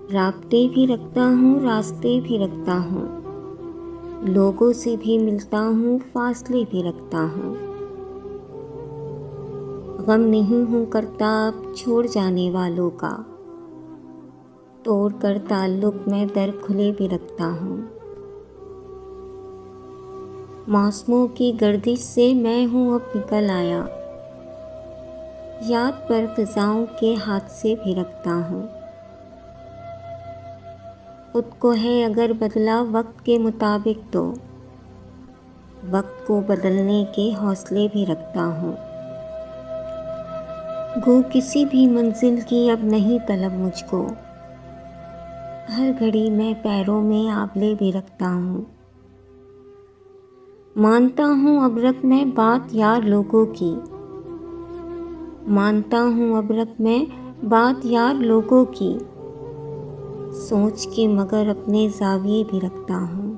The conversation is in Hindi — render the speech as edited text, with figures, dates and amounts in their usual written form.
राब्ते भी रखता हूँ, रास्ते भी रखता हूँ, लोगों से भी मिलता हूँ, फासले भी रखता हूँ। गम नहीं हूँ करता अब छोड़ जाने वालों का, तोड़ कर ताल्लुक में दर खुले भी रखता हूँ। मौसमों की गर्दिश से मैं हूँ अब निकल आया, याद पर फ़िज़ाओं के हादसे भी रखता हूँ। खुद को है अगर बदला वक्त के मुताबिक तो वक्त को बदलने के हौसले भी रखता हूँ। गो किसी भी मंजिल की अब नहीं तलब मुझको, हर घड़ी मैं पैरों में आबले भी रखता हूँ। मानता हूँ अबरक मैं बात यार लोगों की, मानता हूँ अबरक मैं बात यार लोगों की, सोच के मगर अपने ज़ाविये भी रखता हूँ।